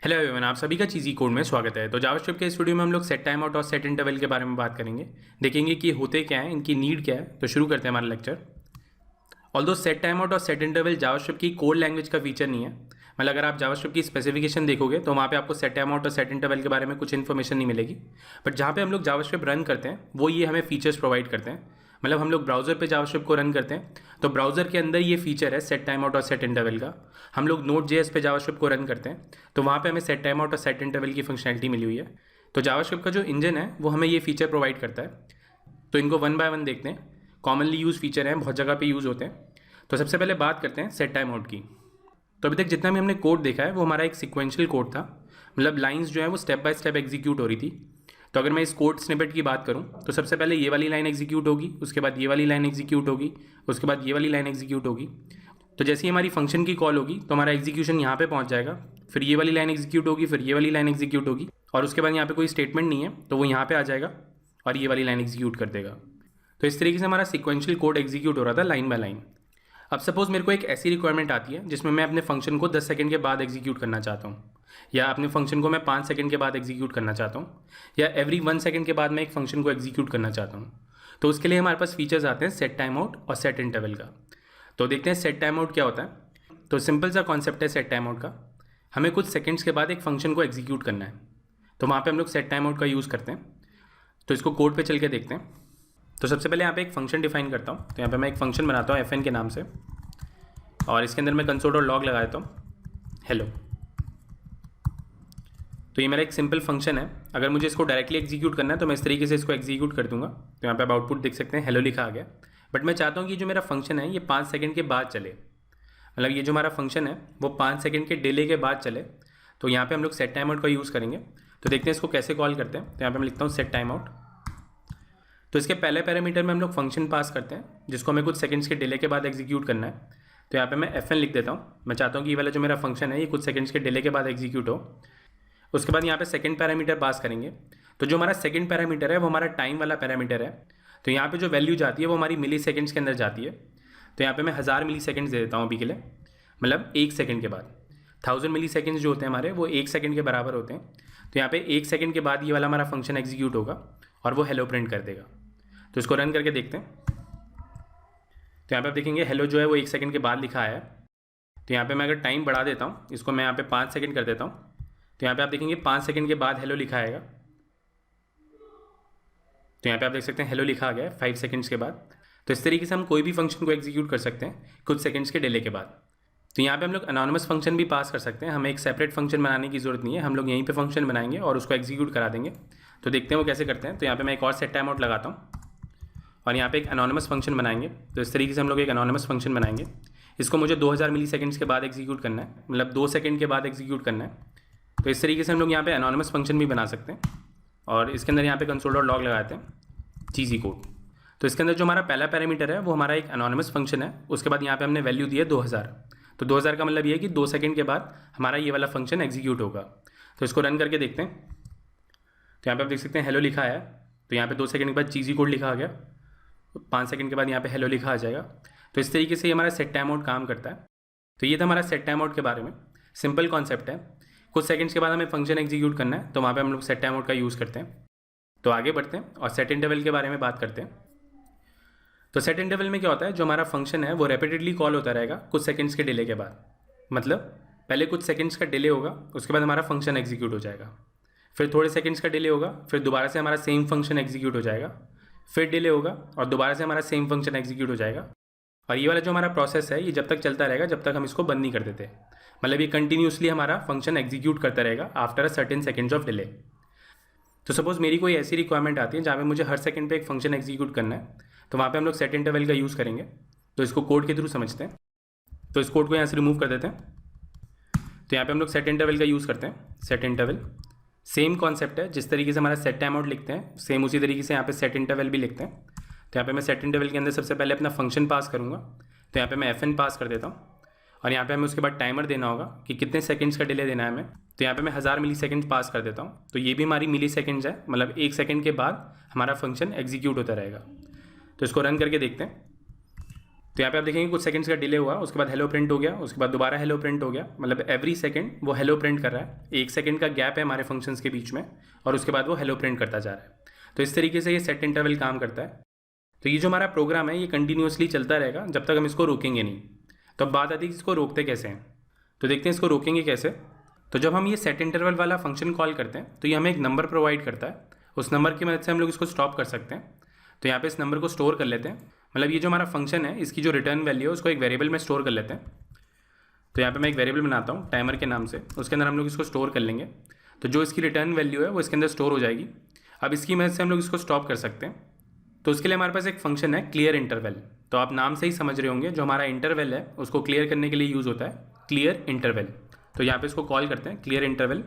Hello everyone, आप सभी का चीज़ी कोड में स्वागत है। तो जावास्क्रिप्ट के इस वीडियो में हम लोग सेट टाइम आउट और सेट इंटरवल के बारे में बात करेंगे। देखेंगे कि होते क्या हैं, इनकी नीड क्या है। तो शुरू करते हैं हमारा lecture. Although set time out और सेट इंटरवल जावास्क्रिप्ट की कोड लैंग्वेज का फीचर नहीं है। मतलब अगर आप जावास्क्रिप्ट की स्पेसिफिकेशन देखोगे तो वहाँ पे आपको सेट टाइम आउट और सेट इंटरवल के बारे में कुछ इन्फॉर्मेशन नहीं मिलेगी। बट जहाँ पे हम लोग जावास्क्रिप्ट रन करते हैं वो ये हमें फीचर्स प्रोवाइड करते हैं। मतलब हम लोग ब्राउज़र पे जावास्क्रिप्ट को रन करते हैं तो ब्राउज़र के अंदर ये फीचर है सेट टाइम आउट और सेट इंटरवल का। हम लोग नोट जेएस पे जावास्क्रिप्ट को रन करते हैं तो वहाँ पे हमें सेट टाइम आउट और सेट इंटरवल की फंक्शनैलिटी मिली हुई है। तो जावास्क्रिप्ट का जो इंजन है वो हमें ये फीचर प्रोवाइड करता है। तो इनको वन बाय वन देखते हैं। कॉमनली यूज़ फीचर हैं, बहुत जगह पे यूज़ होते हैं। तो सबसे पहले बात करते हैं सेट टाइम आउट की। तो अभी तक जितना भी हमने कोड देखा है वो हमारा एक सिक्वेंशियल कोड था। मतलब लाइंस जो है वो स्टेप बाय स्टेप एग्जीक्यूट हो रही थी। तो अगर मैं इस कोड स्निपेट की बात करूं तो सबसे पहले ये वाली लाइन एग्जीक्यूट होगी, उसके बाद ये वाली लाइन एग्जीक्यूट होगी, उसके बाद ये वाली लाइन एग्जीक्यूट होगी। तो जैसे ही हमारी फंक्शन की कॉल होगी तो हमारा एग्जीक्यूशन यहाँ पे पहुँच जाएगा। फिर ये वाली लाइन एग्जीक्यूट होगी, फिर ये वाली लाइन एग्जीक्यूट होगी और उसके बाद यहाँ पे कोई स्टेटमेंट नहीं है तो वो यहाँ पे आ जाएगा और ये वाली लाइन एग्जीक्यूट कर देगा। तो इस तरीके से हमारा सिक्वेंशियल कोड एग्जीक्यूट हो रहा था लाइन बाय लाइन। अब सपोज मेरे को एक ऐसी रिक्वायरमेंट आती है जिसमें मैं अपने फंक्शन को 10 सेकंड के बाद एग्जीक्यूट करना चाहता हूँ, या अपने फंक्शन को मैं 5 सेकंड के बाद एग्जीक्यूट करना चाहता हूँ, या एवरी 1 सेकंड के बाद मैं एक फंक्शन को एग्जीक्यूट करना चाहता हूँ। तो उसके लिए हमारे पास फीचर्स आते हैं सेट टाइम आउट और सेट इंटरवल का। तो देखते हैं सेट टाइम आउट क्या होता है। तो सिंपल सा कॉन्सेप्ट है सेट टाइम आउट का। हमें कुछ सेकेंड्स के बाद एक फंक्शन को एग्जीक्यूट करना है तो वहाँ पर हम लोग सेट टाइम आउट का यूज़ करते हैं। तो इसको कोड पर चल के देखते हैं। तो सबसे पहले यहाँ पे एक फंक्शन डिफाइन करता हूँ। तो यहाँ पे मैं एक फंक्शन बनाता हूँ FN के नाम से और इसके अंदर मैं कंसोल और लॉग लगा देता हूँ हेलो। तो ये मेरा एक सिंपल फंक्शन है। अगर मुझे इसको डायरेक्टली एग्जीक्यूट करना है तो मैं इस तरीके से इसको एग्जीक्यूट कर दूंगा। तो यहाँ पे आप आउटपुट देख सकते हैं हेलो लिखा आ गया। बट मैं चाहता हूँ कि जो मेरा फंक्शन है ये 5 सेकंड के बाद चले। मतलब ये जो हमारा फंक्शन है वो 5 सेकंड के डिले के बाद चले। तो यहाँ पर हम लोग सेट टाइम आउट का यूज़ करेंगे। तो देखते हैं इसको कैसे कॉल करते हैं। तो यहाँ पर मैं लिखता हूँ सेट टाइम आउट। तो इसके पहले पैरामीटर में हम लोग फंक्शन पास करते हैं जिसको हमें कुछ सेकंड्स के डिले के बाद एग्जीक्यूट करना है। तो यहाँ पे मैं FN लिख देता हूँ। मैं चाहता हूँ कि ये वाला जो मेरा फंक्शन है ये कुछ सेकंड्स के डिले के बाद एग्जीक्यूट हो। उसके बाद यहाँ पे सेकंड पैरामीटर पास करेंगे। तो जो हमारा सेकंड पैरामीटर है वो हमारा टाइम वाला पैरामीटर है। तो यहाँ पे जो वैल्यू जाती है वो हमारी मिली सेकेंड्स के अंदर जाती है। तो यहाँ पे मैं 1000 मिली सेकेंड्स दे देता हूँ अभी के लिए। मतलब 1 सेकंड के बाद 1000 मिली सेकेंड्स जो होते हैं हमारे वो 1 सेकंड के बराबर होते हैं। तो यहाँ पे 1 सेकंड के बाद ये वाला हमारा फंक्शन एग्जीक्यूट होगा और वो हेलो प्रिंट कर देगा। तो इसको रन करके देखते हैं। तो यहाँ पे आप देखेंगे हेलो जो है वो 1 सेकंड के बाद लिखा है। तो यहाँ पे मैं अगर टाइम बढ़ा देता हूँ, इसको मैं यहाँ पे 5 सेकंड कर देता हूँ, तो यहाँ पे आप देखेंगे 5 सेकंड के बाद हेलो लिखा आएगा। तो यहाँ पे आप देख सकते हैं हेलो लिखा आ गया है 5 सेकंड्स के बाद। तो इस तरीके से हम कोई भी फंक्शन को एग्जीक्यूट कर सकते हैं कुछ सेकंड्स के डिले के बाद। तो यहाँ पे हम लोग अनोनिमस फंक्शन भी पास कर सकते हैं। हमें एक सेपरेट फंक्शन बनाने की ज़रूरत नहीं है, हम लोग यहीं पे फंक्शन बनाएंगे और उसको एग्जीक्यूट करा देंगे। तो देखते हैं वो कैसे करते हैं। तो यहाँ पे मैं एक और सेट टाइम आउट लगाता हूँ और यहाँ पे एक अनोनिमस फंक्शन बनाएंगे। तो इस तरीके से हम लोग एक अनोनिमस फंक्शन बनाएंगे। इसको मुझे 2000 मिली सेकेंड्स के बाद एग्जीक्यूट करना है, मतलब 2 सेकंड के बाद एग्जीक्यूट करना है। तो इस तरीके से हम लोग यहाँ पे अनोनिमस फंक्शन भी बना सकते हैं और इसके अंदर यहाँ पे कंसोल और लॉग लगाते हैं चीज़ी कोड। तो इसके अंदर जो हमारा पहला पैरामीटर है वो हमारा एक अनोनिमस फंक्शन है। उसके बाद यहाँ पे हमने वैल्यू दी है 2000। तो 2000 का मतलब ये है कि 2 सेकंड के बाद हमारा ये वाला फंक्शन एग्जीक्यूट होगा। तो इसको रन करके देखते हैं। तो यहाँ पे आप देख सकते हैं हेलो लिखा है। तो यहाँ पे 2 सेकंड के बाद चीज़ी कोड लिखा आ गया। 5 सेकंड के बाद यहाँ पे हेलो लिखा आ जाएगा। तो इस तरीके से ये हमारा सेट टाइम आउट काम करता है। तो ये था हमारा सेट टाइम आउट के बारे में। सिंपल कॉन्सेप्ट है। कुछ सेकंड्स के बाद हमें फंक्शन एग्जीक्यूट करना है तो वहाँ पे हम लोग सेट टाइम आउट का यूज़ करते हैं। तो आगे बढ़ते हैं और सेट इंटरवल के बारे में बात करते हैं। तो सेट इंटरवल में क्या होता है, जो हमारा फंक्शन है वो रेपिटेडली कॉल होता रहेगा कुछ सेकंड्स के डिले के बाद। मतलब पहले कुछ सेकंड्स का डिले होगा, उसके बाद हमारा फंक्शन एग्जीक्यूट हो जाएगा। फिर थोड़े सेकंड्स का डिले होगा, फिर दोबारा से हमारा सेम फंक्शन एग्जीक्यूट हो जाएगा। फिर डिले होगा और दोबारा से हमारा सेम फंक्शन एग्जीक्यूट हो जाएगा। और ये वाला जो हमारा प्रोसेस है ये जब तक चलता रहेगा जब तक हम इसको बंद नहीं कर देते। मतलब ये कंटिन्यूसली हमारा फंक्शन एग्जीक्यूट करता रहेगा after a certain seconds of delay. तो सपोज मेरी कोई ऐसी रिक्वायरमेंट आती है जहाँ पे मुझे हर सेकंड पे एक फंक्शन एग्जीक्यूट करना है तो वहाँ पे हम लोग सेट इंटरवल का यूज़ करेंगे। तो इसको कोड के थ्रू समझते हैं। तो इस कोड को यहाँ से रिमूव कर देते हैं। तो यहाँ पे हम लोग सेट इंटरवल का यूज़ करते हैं। सेट इंटरवल सेम कॉन्सेप्ट है, जिस तरीके से हमारा सेट टाइम आउट लिखते हैं सेम उसी तरीके से यहाँ पे सेट इंटरवल भी लिखते हैं। तो यहाँ पे मैं सेट इंटरवल के अंदर सबसे पहले अपना फंक्शन पास करूँगा। तो यहाँ पे मैं FN पास कर देता हूँ और यहाँ पे हमें उसके बाद टाइमर देना होगा कि कितने सेकंड्स का डिले देना है हमें। तो यहाँ पे मैं 1000 मिली सेकेंड पास कर देता हूँ। तो ये भी हमारी मिली सेकेंड्स है, मतलब 1 सेकंड के बाद हमारा फंक्शन एग्जीक्यूट होता रहेगा। तो इसको रन करके देखते हैं। तो यहाँ पे आप देखेंगे कुछ सेकंड्स का डिले हुआ, उसके बाद हेलो प्रिंट हो गया, उसके बाद दोबारा हेलो प्रिंट हो गया, मतलब एवरी सेकंड वो हेलो प्रिंट कर रहा है। 1 सेकंड का गैप है हमारे फंक्शंस के बीच में, और उसके बाद वो हेलो प्रिंट करता जा रहा है। तो इस तरीके से ये सेट इंटरवल काम करता है। तो ये जो हमारा प्रोग्राम है ये कंटिन्यूसली चलता रहेगा जब तक हम इसको रोकेंगे नहीं। तो अब बात आती है कि इसको रोकते कैसे हैं। तो देखते हैं इसको रोकेंगे कैसे। तो जब हम ये सेट इंटरवल वाला फंक्शन कॉल करते हैं तो ये हमें एक नंबर प्रोवाइड करता है, उस नंबर की मदद से हम लोग इसको स्टॉप कर सकते हैं। तो यहाँ पे इस नंबर को स्टोर कर लेते हैं, मतलब ये जो हमारा फंक्शन है इसकी जो रिटर्न वैल्यू है उसको एक वेरिएबल में स्टोर कर लेते हैं। तो यहाँ पे मैं एक वेरिएबल बनाता हूँ टाइमर के नाम से, उसके अंदर हम लोग इसको स्टोर कर लेंगे। तो जो इसकी रिटर्न वैल्यू है वो इसके अंदर स्टोर हो जाएगी। अब इसकी मदद से हम लोग इसको स्टॉप कर सकते हैं। तो उसके लिए हमारे पास एक फंक्शन है क्लियर इंटरवल। तो आप नाम से ही समझ रहे होंगे जो हमारा इंटरवल है उसको क्लियर करने के लिए यूज़ होता है क्लियर इंटरवल। तो यहाँ पे इसको कॉल करते हैं क्लियर इंटरवल,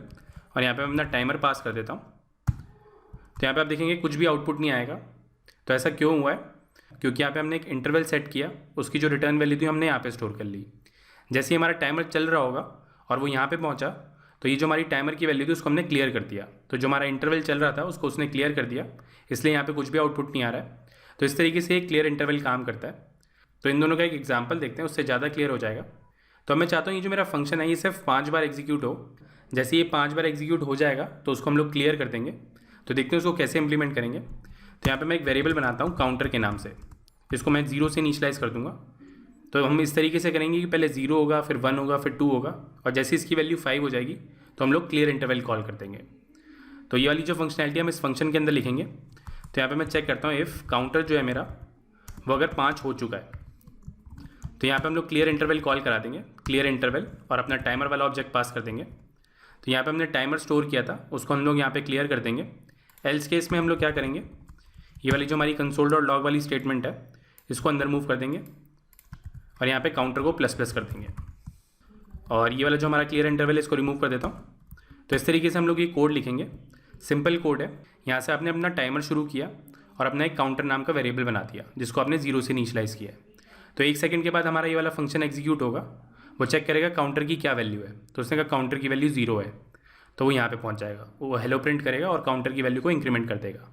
और यहाँ पे मैं अपना टाइमर पास कर देता हूँ। तो यहाँ पे आप देखेंगे कुछ भी आउटपुट नहीं आएगा। तो ऐसा क्यों हुआ है? क्योंकि यहाँ पे हमने एक इंटरवल सेट किया, उसकी जो रिटर्न वैल्यू थी हमने यहाँ पे स्टोर कर ली। जैसे ही हमारा टाइमर चल रहा होगा और वो यहाँ पे पहुँचा तो ये जो हमारी टाइमर की वैल्यू थी उसको हमने क्लियर कर दिया। तो जो हमारा इंटरवल चल रहा था उसको उसने क्लियर कर दिया, इसलिए यहाँ पे कुछ भी आउटपुट नहीं आ रहा है। तो इस तरीके से एक क्लियर इंटरवल काम करता है। तो इन दोनों का एक एग्जाम्पल देखते हैं, उससे ज़्यादा क्लियर हो जाएगा। तो मैं चाहता हूँ ये जो मेरा फंक्शन है ये सिर्फ 5 बार एग्जीक्यूट हो। जैसे ये 5 बार एग्जीक्यूट हो जाएगा तो उसको हम लोग क्लियर कर देंगे। तो देखते हैं उसको कैसे इंप्लीमेंट करेंगे। तो यहाँ पे मैं एक वेरिएबल बनाता हूँ काउंटर के नाम से, इसको मैं 0 से इनिशियलाइज कर दूंगा। तो हम इस तरीके से करेंगे कि पहले 0 होगा, फिर 1 होगा, फिर 2 होगा, और जैसे इसकी वैल्यू 5 हो जाएगी तो हम लोग क्लियर इंटरवल कॉल कर देंगे। तो ये वाली जो फंक्शनैलिटी हम इस फंक्शन के अंदर लिखेंगे। तो यहाँ पे मैं चेक करता हूँ इफ़ काउंटर जो है मेरा वो अगर 5 हो चुका है तो यहाँ पे हम लोग क्लियर इंटरवल कॉल करा देंगे, क्लियर इंटरवल, और अपना टाइमर वाला ऑब्जेक्ट पास कर देंगे। तो यहाँ पे हमने टाइमर स्टोर किया था उसको हम लोग यहाँ पे क्लियर कर देंगे। एल्स केस में हम लोग क्या करेंगे, ये वाली जो हमारी कंसोल डॉट लॉग वाली स्टेटमेंट है इसको अंदर मूव कर देंगे और यहाँ पे काउंटर को ++ कर देंगे, और ये वाला जो हमारा क्लियर इंटरवल है इसको रिमूव कर देता हूँ। तो इस तरीके से हम लोग ये कोड लिखेंगे, सिंपल कोड है। यहाँ से आपने अपना टाइमर शुरू किया और अपना एक काउंटर नाम का वेरिएबल बना दिया जिसको आपने 0 से इनिशियलाइज किया है। तो 1 सेकंड के बाद हमारा ये वाला फंक्शन एग्जीक्यूट होगा, वो चेक करेगा काउंटर की क्या वैल्यू है। तो उसने कहा काउंटर की वैल्यू 0 है, तो वो यहाँ पे पहुँच जाएगा, वो हेलो प्रिंट करेगा और काउंटर की वैल्यू को इंक्रीमेंट कर देगा।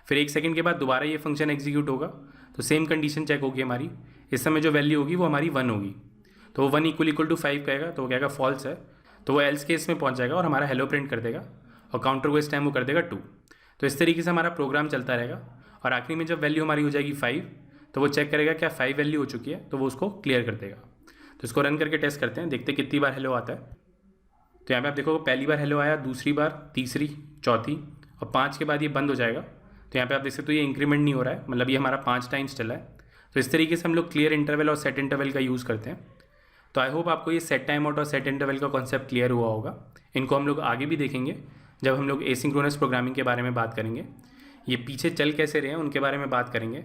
फिर 1 सेकंड के बाद दोबारा ये फंक्शन एग्जीक्यूट होगा, तो सेम कंडीशन चेक होगी हमारी। इस समय जो वैल्यू होगी वो हमारी 1 होगी, तो वो 1 = 5 कहेगा, तो वो कहेगा फॉल्स है, तो वो एल्स केस में पहुँच जाएगा और हमारा हेलो प्रिंट कर देगा, और काउंटर को इस टाइम वो कर देगा 2। तो इस तरीके से हमारा प्रोग्राम चलता रहेगा, और आखिरी में जब वैल्यू हमारी हो जाएगी 5 तो वो चेक करेगा क्या 5 वैल्यू हो चुकी है, तो वो उसको क्लियर कर देगा। तो इसको रन करके टेस्ट करते हैं, देखते हैं कितनी बार हेलो आता है। तो यहाँ पे आप देखो पहली बार हेलो आया, दूसरी बार, तीसरी, चौथी, और 5 के बाद ये बंद हो जाएगा। तो यहाँ पे आप देख सकते हो ये इंक्रीमेंट नहीं हो रहा है, मतलब ये हमारा 5 टाइम्स चला है। तो इस तरीके से हम लोग क्लियर इंटरवल और सेट इंटरवल का यूज़ करते हैं। तो आई होप आपको ये सेट टाइम आउट और सेट इंटरवल का कॉन्सेप्ट क्लियर हुआ होगा। इनको हम लोग आगे भी देखेंगे जब हम लोग एसिंक्रोनस प्रोग्रामिंग के बारे में बात करेंगे। ये पीछे चल कैसे रहे हैं उनके बारे में बात करेंगे।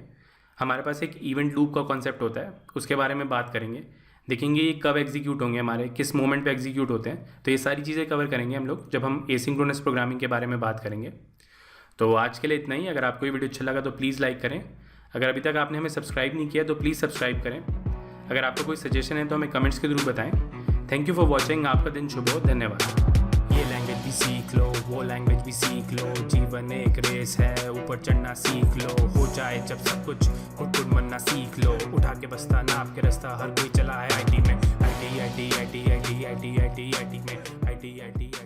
हमारे पास एक इवेंट लूप का कॉन्सेप्ट होता है, उसके बारे में बात करेंगे। देखेंगे ये कब एग्जीक्यूट होंगे, हमारे किस मोमेंट पे एग्जीक्यूट होते हैं। तो ये सारी चीज़ें कवर करेंगे हम लोग जब हम एसिंक्रोनस प्रोग्रामिंग के बारे में बात करेंगे। तो आज के लिए इतना ही। अगर आपको ये वीडियो अच्छा लगा तो प्लीज़ लाइक करें। अगर अभी तक आपने हमें सब्सक्राइब नहीं किया तो प्लीज़ सब्सक्राइब करें। अगर आपको कोई सजेशन है तो हमें कमेंट्स के थ्रू बताएं। Thank you for watching. आपका दिन शुभ हो। धन्यवाद। ये लैंग्वेज भी सीख लो, वो लैंग्वेज भी सीख लो। जीवन एक रेस है, ऊपर चढ़ना सीख लो। हो जाए जब सब कुछ, खुद बनना सीख लो। उठा के बस्ता, नाप के रास्ता, हर कोई चला है आईटी में। आईटी में